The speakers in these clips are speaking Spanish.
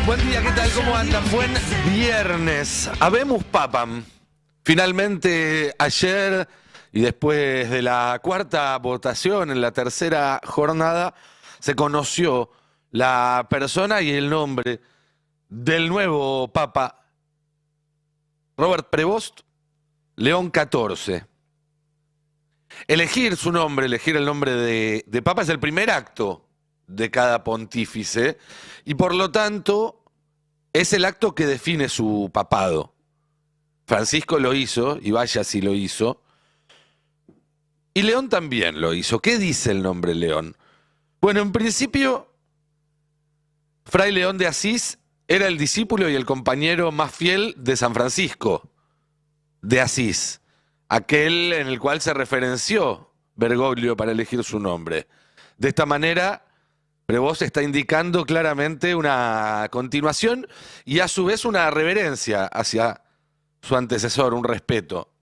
Buen día, ¿qué tal? ¿Cómo andan? Buen viernes. Habemus papam. Finalmente ayer y después de la cuarta votación en la tercera jornada se conoció la persona y el nombre del nuevo papa Robert Prevost, León XIV. Elegir su nombre, elegir el nombre de papa es el primer acto de cada pontífice y por lo tanto es el acto que define su papado. Francisco lo hizo, y vaya si lo hizo, y León también lo hizo. ¿Qué dice el nombre León? Bueno, en principio, Fray León de Asís era el discípulo y el compañero más fiel de San Francisco de Asís, aquel en el cual se referenció Bergoglio para elegir su nombre. De esta manera, Prevost está indicando claramente una continuación y a su vez una reverencia hacia su antecesor, un respeto.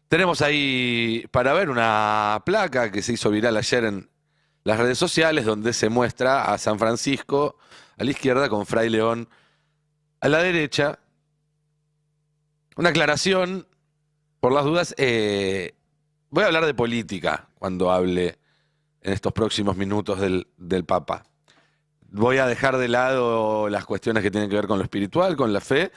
Tenemos ahí para ver una placa que se hizo viral ayer en las redes sociales donde se muestra a San Francisco a la izquierda con Fray León a la derecha. Una aclaración, por las dudas, voy a hablar de política cuando hable en estos próximos minutos del Papa. Voy a dejar de lado las cuestiones que tienen que ver con lo espiritual, con la fe,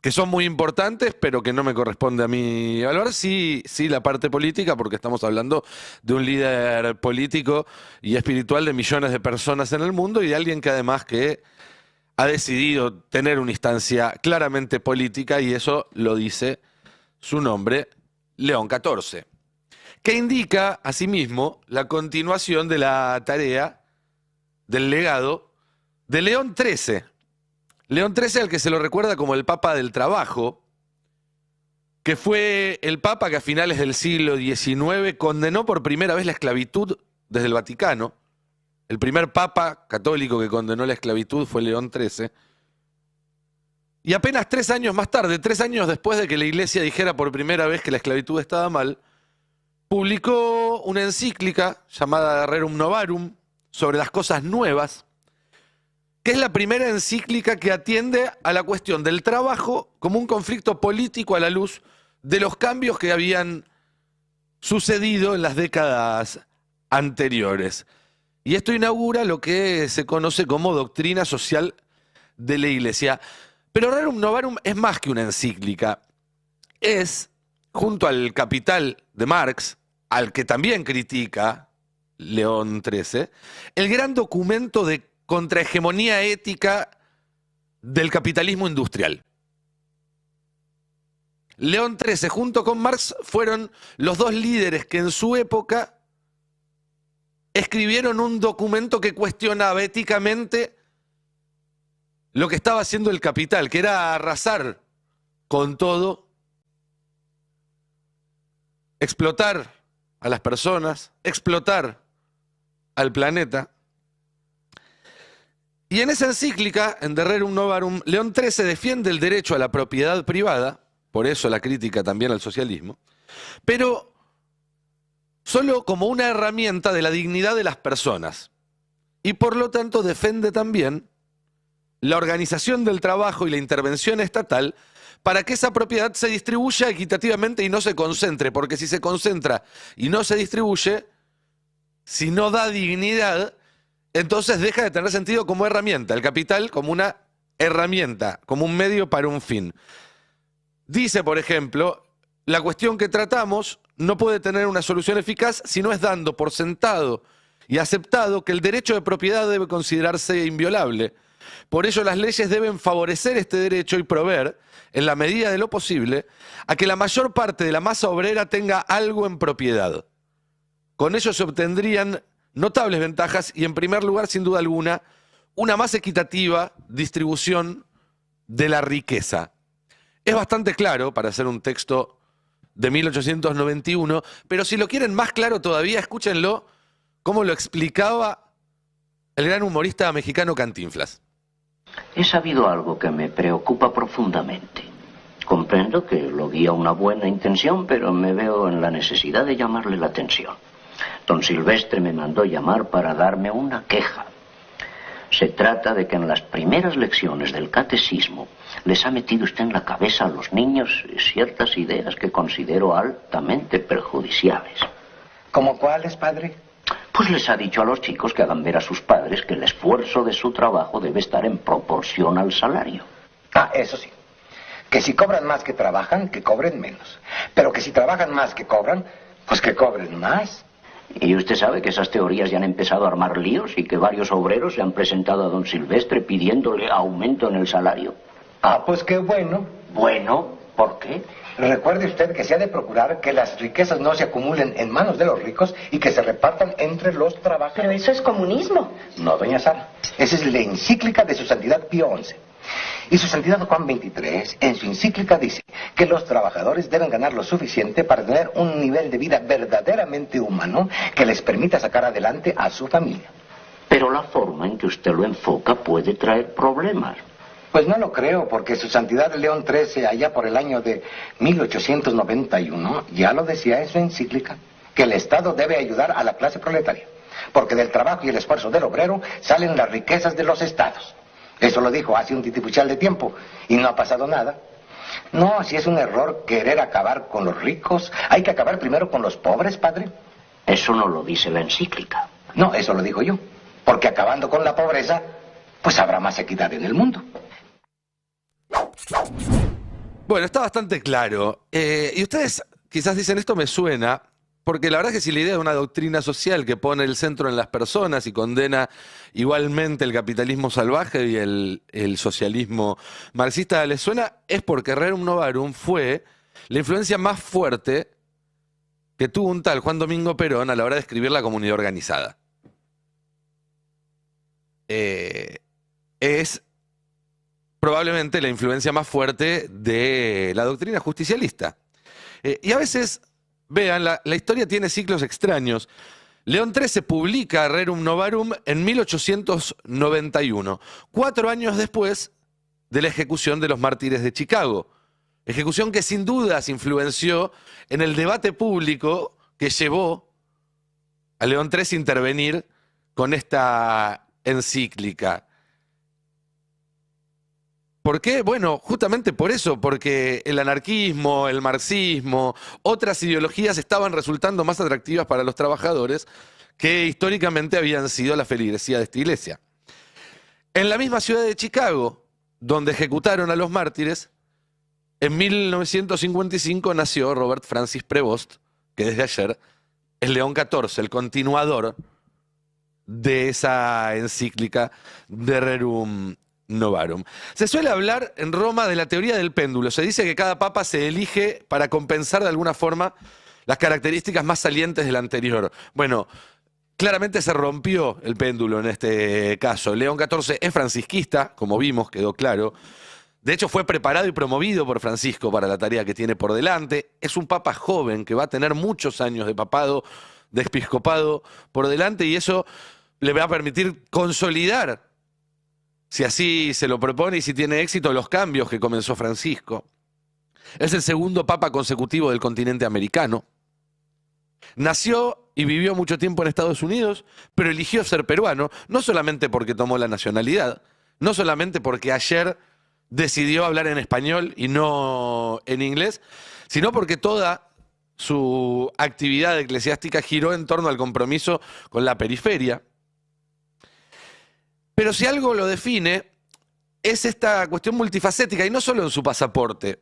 que son muy importantes, pero que no me corresponde a mí evaluar. Sí, la parte política, porque estamos hablando de un líder político y espiritual de millones de personas en el mundo y de alguien que además que ha decidido tener una instancia claramente política, y eso lo dice su nombre, León XIV. Que indica, asimismo, la continuación de la tarea, del legado, de León XIII. León XIII, al que se lo recuerda como el Papa del Trabajo, que fue el Papa que a finales del siglo XIX condenó por primera vez la esclavitud desde el Vaticano. El primer Papa católico que condenó la esclavitud fue León XIII. Y apenas 3 años más tarde, 3 años después de que la Iglesia dijera por primera vez que la esclavitud estaba mal, publicó una encíclica llamada Rerum Novarum sobre las cosas nuevas, que es la primera encíclica que atiende a la cuestión del trabajo como un conflicto político a la luz de los cambios que habían sucedido en las décadas anteriores. Y esto inaugura lo que se conoce como doctrina social de la Iglesia. Pero Rerum Novarum es más que una encíclica. Es, junto al Capital de Marx, al que también critica León XIII, el gran documento de contrahegemonía ética del capitalismo industrial. León XIII junto con Marx fueron los dos líderes que en su época escribieron un documento que cuestionaba éticamente lo que estaba haciendo el capital, que era arrasar con todo, explotar a las personas, explotar al planeta. Y en esa encíclica, en De Rerum Novarum, León XIII defiende el derecho a la propiedad privada, por eso la crítica también al socialismo, pero solo como una herramienta de la dignidad de las personas. Y por lo tanto defiende también la organización del trabajo y la intervención estatal para que esa propiedad se distribuya equitativamente y no se concentre, porque si se concentra y no se distribuye, si no da dignidad, entonces deja de tener sentido como herramienta, el capital como una herramienta, como un medio para un fin. Dice, por ejemplo, la cuestión que tratamos no puede tener una solución eficaz si no es dando por sentado y aceptado que el derecho de propiedad debe considerarse inviolable. Por ello, las leyes deben favorecer este derecho y proveer, en la medida de lo posible, a que la mayor parte de la masa obrera tenga algo en propiedad. Con ello se obtendrían notables ventajas y, en primer lugar, sin duda alguna, una más equitativa distribución de la riqueza. Es bastante claro para hacer un texto de 1891, pero si lo quieren más claro todavía, escúchenlo cómo lo explicaba el gran humorista mexicano Cantinflas. He sabido algo que me preocupa profundamente. Comprendo que lo guía una buena intención, pero me veo en la necesidad de llamarle la atención. Don Silvestre me mandó llamar para darme una queja. Se trata de que en las primeras lecciones del catecismo les ha metido usted en la cabeza a los niños ciertas ideas que considero altamente perjudiciales. ¿Cómo cuáles, padre? Pues les ha dicho a los chicos que hagan ver a sus padres que el esfuerzo de su trabajo debe estar en proporción al salario. Ah, eso sí. Que si cobran más que trabajan, que cobren menos. Pero que si trabajan más que cobran, pues que cobren más. Y usted sabe que esas teorías ya han empezado a armar líos y que varios obreros se han presentado a don Silvestre pidiéndole aumento en el salario. Ah, pues qué bueno. Bueno, ¿por qué? Recuerde usted que se ha de procurar que las riquezas no se acumulen en manos de los ricos y que se repartan entre los trabajadores. Pero eso es comunismo. No, doña Sara. Esa es la encíclica de su santidad Pío XI. Y su santidad Juan XXIII, en su encíclica, dice que los trabajadores deben ganar lo suficiente para tener un nivel de vida verdaderamente humano que les permita sacar adelante a su familia. Pero la forma en que usted lo enfoca puede traer problemas. Pues no lo creo, porque su santidad León XIII, allá por el año de 1891, ya lo decía en su encíclica, que el Estado debe ayudar a la clase proletaria, porque del trabajo y el esfuerzo del obrero salen las riquezas de los estados. Eso lo dijo hace un titipuchal de tiempo y no ha pasado nada. No, si es un error querer acabar con los ricos, hay que acabar primero con los pobres, padre. Eso no lo dice la encíclica. No, eso lo digo yo, porque acabando con la pobreza, pues habrá más equidad en el mundo. Bueno, está bastante claro. Y ustedes quizás dicen, esto me suena, porque la verdad es que si la idea de una doctrina social que pone el centro en las personas y condena igualmente el capitalismo salvaje y el socialismo marxista les suena, es porque Rerum Novarum fue la influencia más fuerte que tuvo un tal Juan Domingo Perón a la hora de escribir La Comunidad Organizada. Es probablemente la influencia más fuerte de la doctrina justicialista. Y a veces, vean, la historia tiene ciclos extraños. León XIII publica Rerum Novarum en 1891, 4 años después de la ejecución de los mártires de Chicago. Ejecución que sin dudas influenció en el debate público que llevó a León XIII a intervenir con esta encíclica. ¿Por qué? Bueno, justamente por eso, porque el anarquismo, el marxismo, otras ideologías estaban resultando más atractivas para los trabajadores que históricamente habían sido la feligresía de esta iglesia. En la misma ciudad de Chicago, donde ejecutaron a los mártires, en 1955 nació Robert Francis Prevost, que desde ayer es León XIV, el continuador de esa encíclica de Rerum Novarum. Se suele hablar en Roma de la teoría del péndulo. Se dice que cada papa se elige para compensar de alguna forma las características más salientes del anterior. Bueno, claramente se rompió el péndulo en este caso. León XIV es francisquista, como vimos, quedó claro. De hecho, fue preparado y promovido por Francisco para la tarea que tiene por delante. Es un papa joven que va a tener muchos años de papado, de episcopado por delante, y eso le va a permitir consolidar, si así se lo propone y si tiene éxito, los cambios que comenzó Francisco. Es el segundo papa consecutivo del continente americano. Nació y vivió mucho tiempo en Estados Unidos, pero eligió ser peruano, no solamente porque tomó la nacionalidad, no solamente porque ayer decidió hablar en español y no en inglés, sino porque toda su actividad eclesiástica giró en torno al compromiso con la periferia. Pero si algo lo define, es esta cuestión multifacética, y no solo en su pasaporte.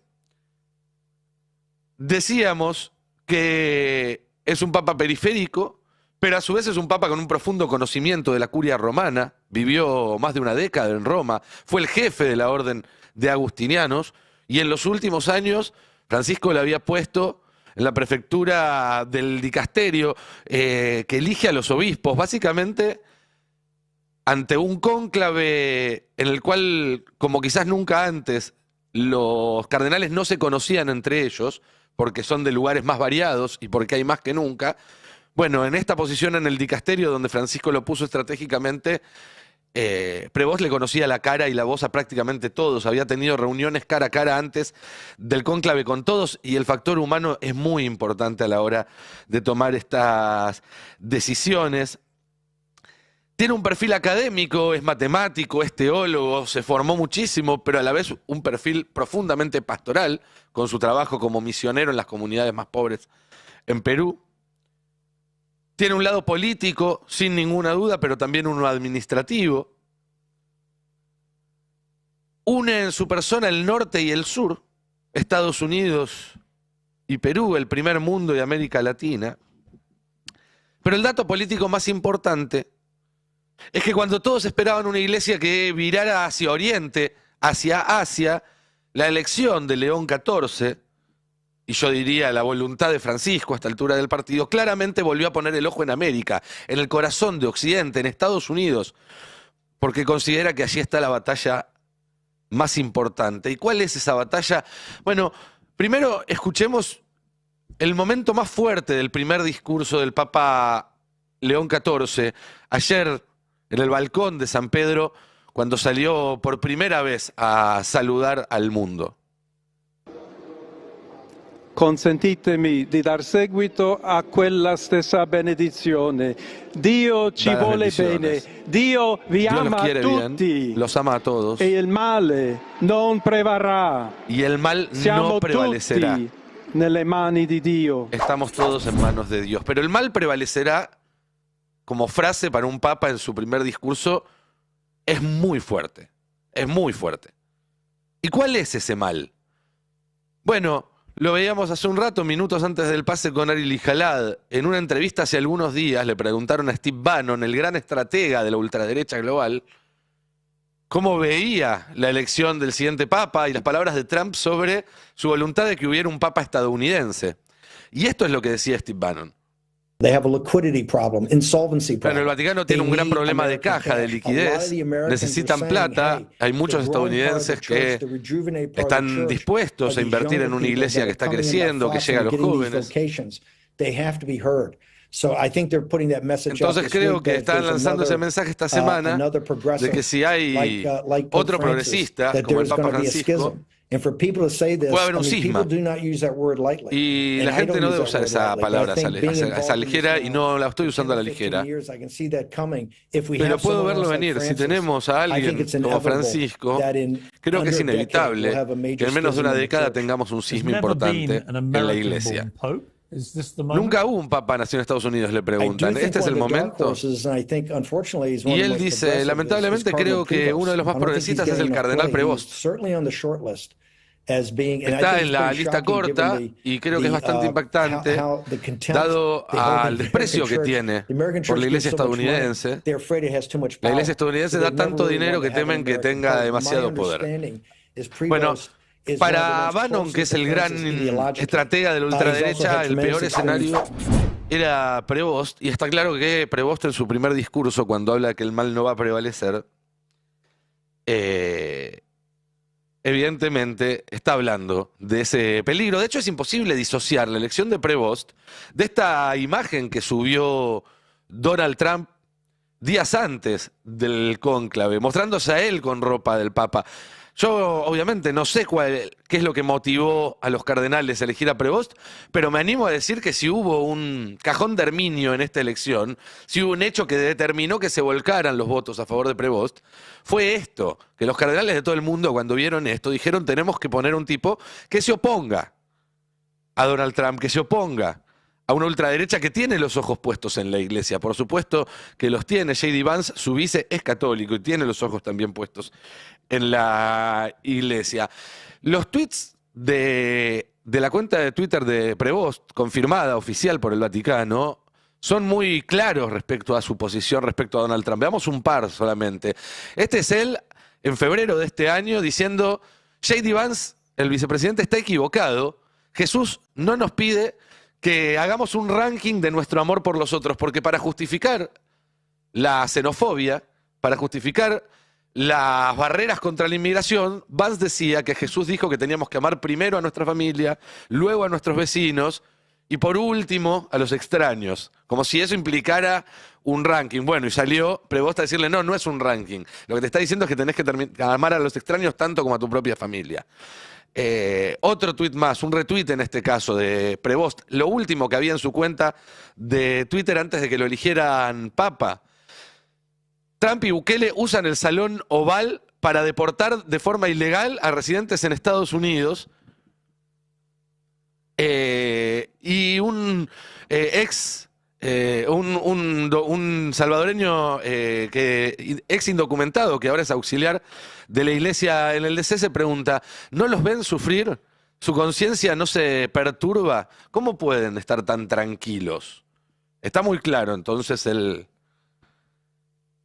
Decíamos que es un papa periférico, pero a su vez es un papa con un profundo conocimiento de la curia romana, vivió más de una década en Roma, fue el jefe de la orden de agustinianos, y en los últimos años Francisco le había puesto en la prefectura del dicasterio que elige a los obispos, básicamente ante un cónclave en el cual, como quizás nunca antes, los cardenales no se conocían entre ellos, porque son de lugares más variados y porque hay más que nunca. Bueno, en esta posición en el dicasterio, donde Francisco lo puso estratégicamente, Prevost le conocía la cara y la voz a prácticamente todos, había tenido reuniones cara a cara antes del cónclave con todos, y el factor humano es muy importante a la hora de tomar estas decisiones. Tiene un perfil académico, es matemático, es teólogo, se formó muchísimo, pero a la vez un perfil profundamente pastoral, con su trabajo como misionero en las comunidades más pobres en Perú. Tiene un lado político, sin ninguna duda, pero también uno administrativo. Une en su persona el norte y el sur, Estados Unidos y Perú, el primer mundo y América Latina. Pero el dato político más importante es que cuando todos esperaban una iglesia que virara hacia Oriente, hacia Asia, la elección de León XIV, y yo diría la voluntad de Francisco a esta altura del partido, claramente volvió a poner el ojo en América, en el corazón de Occidente, en Estados Unidos, porque considera que allí está la batalla más importante. ¿Y cuál es esa batalla? Bueno, primero escuchemos el momento más fuerte del primer discurso del Papa León XIV, ayer en el balcón de San Pedro, cuando salió por primera vez a saludar al mundo. Consentitemi di dar seguito a quella stessa benedizione. Dio ci Da las vuole bendiciones. bene, Dio vi Dios los ama a quiere tutti bien, los ama a todos, e il male non prevarrà. y el mal Siamo no prevalecerá. tutti nelle mani di Dio. Estamos todos en manos de Dios. Pero el mal prevalecerá, como frase para un papa en su primer discurso, es muy fuerte. Es muy fuerte. ¿Y cuál es ese mal? Bueno, lo veíamos hace un rato, minutos antes del pase con Ari Lijalad. En una entrevista hace algunos días le preguntaron a Steve Bannon, el gran estratega de la ultraderecha global, cómo veía la elección del siguiente papa y las palabras de Trump sobre su voluntad de que hubiera un papa estadounidense. Y esto es lo que decía Steve Bannon. They have a liquidity problem, insolvency Bueno, problem. el Vaticano tiene un gran problema de caja, de liquidez. Necesitan plata. Hay muchos estadounidenses que están dispuestos a invertir en una iglesia que está creciendo, que llega a los jóvenes. Entonces creo que están lanzando ese mensaje esta semana de que si hay otro progresista, como el Papa Francisco, puede haber un cisma. Y la gente no debe usar esa palabra esa ligera, y no la estoy usando a la ligera. Pero puedo verlo venir. Si tenemos a alguien como Francisco, creo que es inevitable que en menos de una década tengamos un cisma importante en la iglesia. Nunca hubo un papa nacido en Estados Unidos, le preguntan. ¿Este es el momento? Y él dice, lamentablemente creo que uno de los más progresistas es el cardenal Prevost. Está en la lista corta y creo que es bastante impactante, dado al desprecio que tiene por la iglesia estadounidense. La iglesia estadounidense da tanto dinero que temen que tenga demasiado poder. Bueno, para Bannon, que es el gran estratega de la ultraderecha, el peor escenario era Prevost, y está claro que Prevost en su primer discurso, cuando habla de que el mal no va a prevalecer, evidentemente está hablando de ese peligro. De hecho, es imposible disociar la elección de Prevost de esta imagen que subió Donald Trump días antes del cónclave, mostrándose a él con ropa del Papa. Yo, obviamente, no sé qué es lo que motivó a los cardenales a elegir a Prevost, pero me animo a decir que si hubo un cajón de Herminio en esta elección, si hubo un hecho que determinó que se volcaran los votos a favor de Prevost, fue esto, que los cardenales de todo el mundo, cuando vieron esto, dijeron: tenemos que poner un tipo que se oponga a Donald Trump, que se oponga a una ultraderecha que tiene los ojos puestos en la iglesia. Por supuesto que los tiene. J.D. Vance, su vice, es católico y tiene los ojos también puestos en la iglesia. Los tweets de la cuenta de Twitter de Prevost, confirmada, oficial por el Vaticano, son muy claros respecto a su posición respecto a Donald Trump. Veamos un par solamente. Este es él, en febrero de este año, diciendo: J.D. Vance, el vicepresidente, está equivocado. Jesús no nos pide que hagamos un ranking de nuestro amor por los otros, porque para justificar la xenofobia, para justificar las barreras contra la inmigración, Vance decía que Jesús dijo que teníamos que amar primero a nuestra familia, luego a nuestros vecinos y por último a los extraños, como si eso implicara un ranking. Bueno, y salió Prevost a decirle: no, no es un ranking. Lo que te está diciendo es que tenés que amar a los extraños tanto como a tu propia familia. Otro tuit más, un retweet en este caso de Prevost, lo último que había en su cuenta de Twitter antes de que lo eligieran papa. Trump y Bukele usan el Salón Oval para deportar de forma ilegal a residentes en Estados Unidos. Y un un salvadoreño ex indocumentado, que ahora es auxiliar de la iglesia en el DC, se pregunta, ¿no los ven sufrir? ¿Su conciencia no se perturba? ¿Cómo pueden estar tan tranquilos? Está muy claro entonces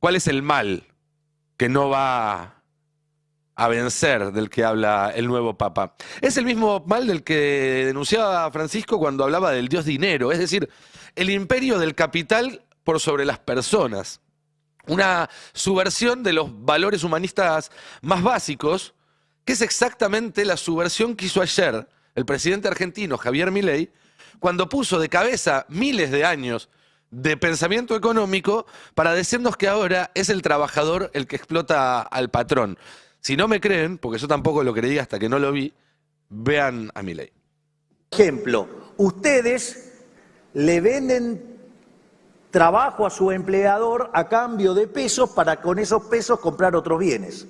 cuál es el mal que no va a vencer, del que habla el nuevo Papa. Es el mismo mal del que denunciaba Francisco cuando hablaba del Dios dinero, es decir, el imperio del capital por sobre las personas. Una subversión de los valores humanistas más básicos, que es exactamente la subversión que hizo ayer el presidente argentino Javier Milei, cuando puso de cabeza miles de años de pensamiento económico para decirnos que ahora es el trabajador el que explota al patrón. Si no me creen, porque yo tampoco lo creí hasta que no lo vi, vean a Milei. Ejemplo, ustedes le venden trabajo a su empleador a cambio de pesos para con esos pesos comprar otros bienes.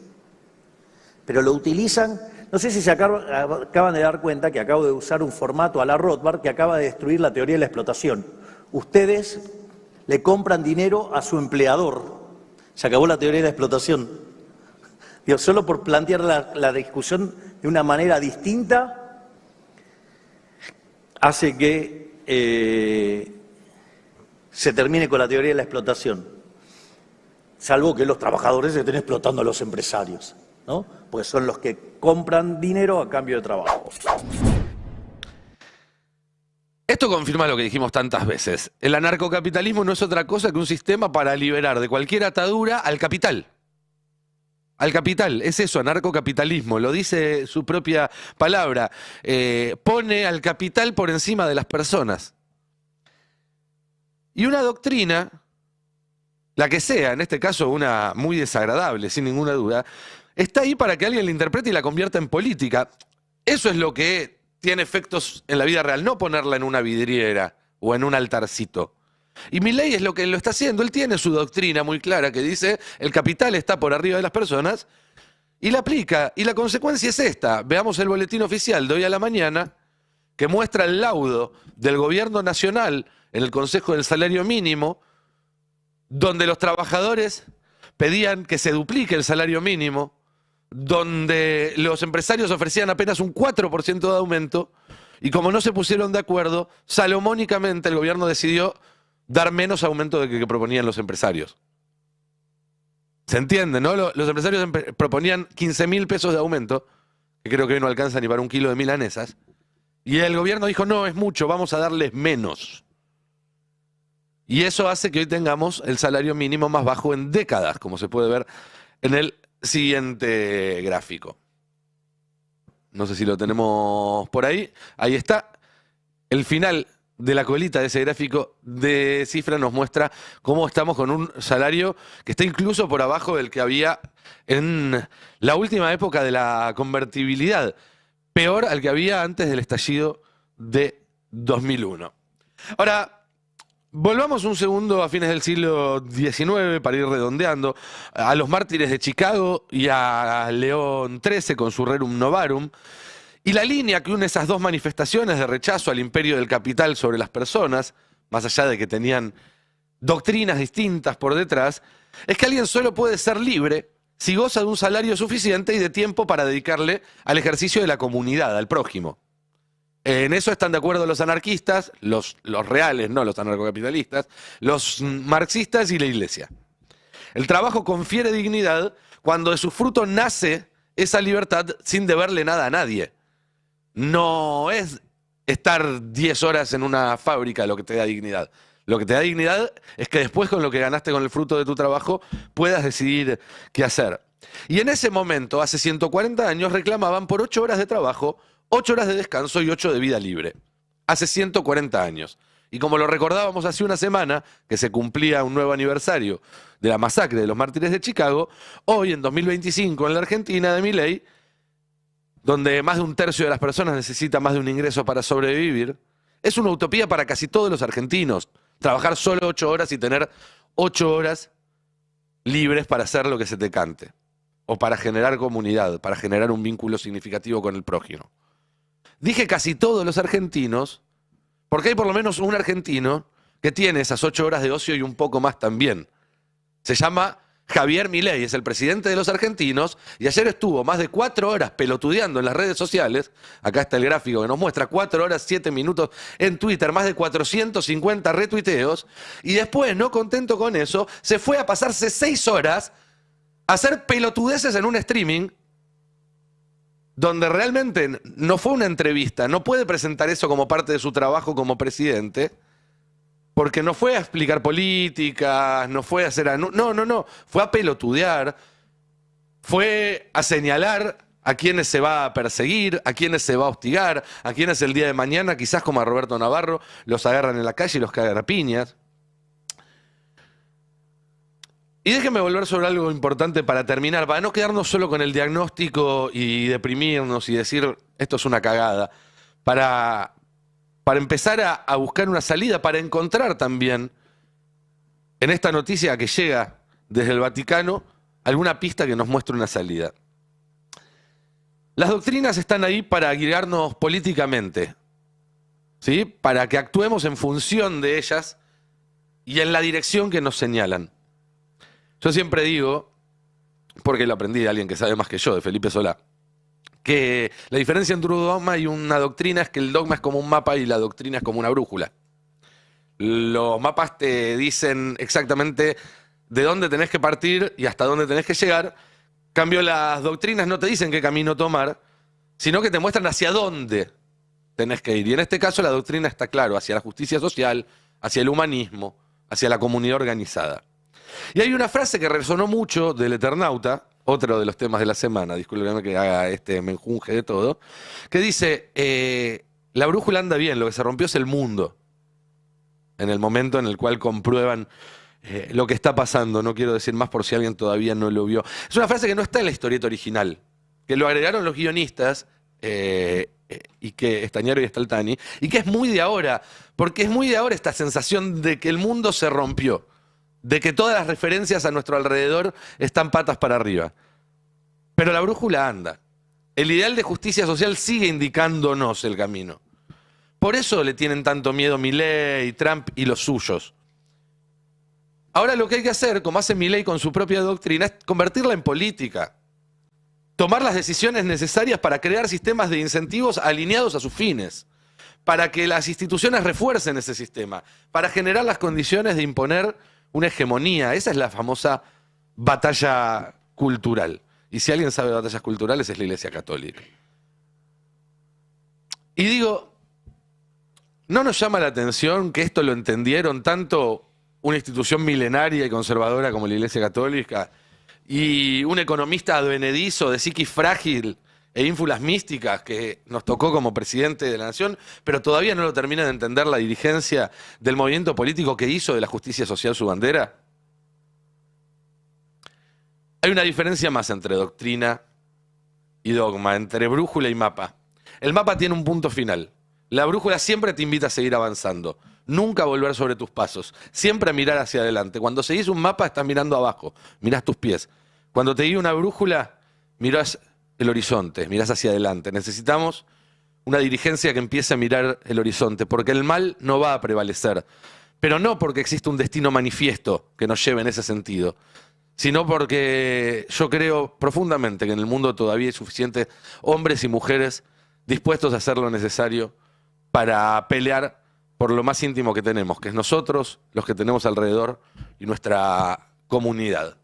Pero lo utilizan, no sé si se acaban de dar cuenta que acabo de usar un formato a la Rothbard que acaba de destruir la teoría de la explotación. Ustedes le compran dinero a su empleador. Se acabó la teoría de la explotación. Digo, solo por plantear la discusión de una manera distinta hace que se termine con la teoría de la explotación. Salvo que los trabajadores estén explotando a los empresarios, ¿no? Porque son los que compran dinero a cambio de trabajo. Esto confirma lo que dijimos tantas veces. El anarcocapitalismo no es otra cosa que un sistema para liberar de cualquier atadura al capital. Al capital, es eso, anarcocapitalismo, lo dice su propia palabra. Pone al capital por encima de las personas. Y una doctrina, la que sea, en este caso una muy desagradable, sin ninguna duda, está ahí para que alguien la interprete y la convierta en política. Eso es lo que tiene efectos en la vida real, no ponerla en una vidriera o en un altarcito. Y Milei es lo que lo está haciendo. Él tiene su doctrina muy clara que dice el capital está por arriba de las personas y la aplica. Y la consecuencia es esta. Veamos el boletín oficial de hoy a la mañana que muestra el laudo del gobierno nacional en el Consejo del Salario Mínimo, donde los trabajadores pedían que se duplique el salario mínimo, donde los empresarios ofrecían apenas un 4% de aumento y como no se pusieron de acuerdo, salomónicamente el gobierno decidió dar menos aumento del que proponían los empresarios. ¿Se entiende, no? Los empresarios proponían 15.000 pesos de aumento, que creo que hoy no alcanza ni para un kilo de milanesas, y el gobierno dijo, no, es mucho, vamos a darles menos. Y eso hace que hoy tengamos el salario mínimo más bajo en décadas, como se puede ver en el siguiente gráfico. No sé si lo tenemos por ahí. Ahí está. El final de la colita de ese gráfico de cifra nos muestra cómo estamos con un salario que está incluso por abajo del que había en la última época de la convertibilidad. Peor al que había antes del estallido de 2001. Ahora, volvamos un segundo a fines del siglo XIX para ir redondeando a los mártires de Chicago y a León XIII con su Rerum Novarum. Y la línea que une esas dos manifestaciones de rechazo al imperio del capital sobre las personas, más allá de que tenían doctrinas distintas por detrás, es que alguien solo puede ser libre si goza de un salario suficiente y de tiempo para dedicarle al ejercicio de la comunidad, al prójimo. En eso están de acuerdo los anarquistas, los reales, no los anarcocapitalistas, los marxistas y la iglesia. El trabajo confiere dignidad cuando de su fruto nace esa libertad sin deberle nada a nadie. No es estar 10 horas en una fábrica lo que te da dignidad. Lo que te da dignidad es que después con lo que ganaste con el fruto de tu trabajo puedas decidir qué hacer. Y en ese momento, hace 140 años, reclamaban por 8 horas de trabajo, 8 horas de descanso y 8 de vida libre. Hace 140 años. Y como lo recordábamos hace una semana, que se cumplía un nuevo aniversario de la masacre de los mártires de Chicago, hoy en 2025 en la Argentina de Milei, donde más de un tercio de las personas necesita más de un ingreso para sobrevivir, es una utopía para casi todos los argentinos. Trabajar solo 8 horas y tener 8 horas libres para hacer lo que se te cante, o para generar comunidad, para generar un vínculo significativo con el prójimo. Dije casi todos los argentinos, porque hay por lo menos un argentino que tiene esas 8 horas de ocio y un poco más también. Se llama Javier Milei, es el presidente de los argentinos, y ayer estuvo más de 4 horas pelotudeando en las redes sociales. Acá está el gráfico que nos muestra 4 horas 7 minutos en Twitter, más de 450 retuiteos, y después, no contento con eso, se fue a pasarse 6 horas a hacer pelotudeces en un streaming donde realmente no fue una entrevista, no puede presentar eso como parte de su trabajo como presidente, porque no fue a explicar políticas, no fue a hacer... No. Fue a pelotudear, fue a señalar a quienes se va a perseguir, a quienes se va a hostigar, a quienes el día de mañana, quizás como a Roberto Navarro, los agarran en la calle y los cagan a piñas. Y déjenme volver sobre algo importante para terminar, para no quedarnos solo con el diagnóstico y deprimirnos y decir esto es una cagada, para empezar a buscar una salida, para encontrar también en esta noticia que llega desde el Vaticano alguna pista que nos muestre una salida. Las doctrinas están ahí para guiarnos políticamente, ¿sí? Para que actuemos en función de ellas y en la dirección que nos señalan. Yo siempre digo, porque lo aprendí de alguien que sabe más que yo, de Felipe Solá, que la diferencia entre un dogma y una doctrina es que el dogma es como un mapa y la doctrina es como una brújula. Los mapas te dicen exactamente de dónde tenés que partir y hasta dónde tenés que llegar. En cambio, las doctrinas no te dicen qué camino tomar, sino que te muestran hacia dónde tenés que ir. Y en este caso la doctrina está claro, hacia la justicia social, hacia el humanismo, hacia la comunidad organizada. Y hay una frase que resonó mucho del Eternauta, otro de los temas de la semana, discúlpeme que haga este menjunje de todo, que dice, la brújula anda bien, lo que se rompió es el mundo. En el momento en el cual comprueban lo que está pasando, no quiero decir más por si alguien todavía no lo vio. Es una frase que no está en la historieta original, que lo agregaron los guionistas, y que Estañaro y Staltani, y que es muy de ahora, porque es muy de ahora esta sensación de que el mundo se rompió, de que todas las referencias a nuestro alrededor están patas para arriba. Pero la brújula anda. El ideal de justicia social sigue indicándonos el camino. Por eso le tienen tanto miedo Milei, Trump y los suyos. Ahora lo que hay que hacer, como hace Milei con su propia doctrina, es convertirla en política. Tomar las decisiones necesarias para crear sistemas de incentivos alineados a sus fines, para que las instituciones refuercen ese sistema, para generar las condiciones de imponer una hegemonía. Esa es la famosa batalla cultural. Y si alguien sabe de batallas culturales es la Iglesia Católica. Y digo, ¿no nos llama la atención que esto lo entendieron tanto una institución milenaria y conservadora como la Iglesia Católica y un economista advenedizo de psiquis frágil e ínfulas místicas que nos tocó como presidente de la nación, pero todavía no lo termina de entender la dirigencia del movimiento político que hizo de la justicia social su bandera? Hay una diferencia más entre doctrina y dogma, entre brújula y mapa. El mapa tiene un punto final. La brújula siempre te invita a seguir avanzando, nunca a volver sobre tus pasos, siempre a mirar hacia adelante. Cuando seguís un mapa estás mirando abajo, mirás tus pies. Cuando te guía una brújula, mirás el horizonte, mirás hacia adelante. Necesitamos una dirigencia que empiece a mirar el horizonte, porque el mal no va a prevalecer, pero no porque existe un destino manifiesto que nos lleve en ese sentido, sino porque yo creo profundamente que en el mundo todavía hay suficientes hombres y mujeres dispuestos a hacer lo necesario para pelear por lo más íntimo que tenemos, que es nosotros, los que tenemos alrededor y nuestra comunidad.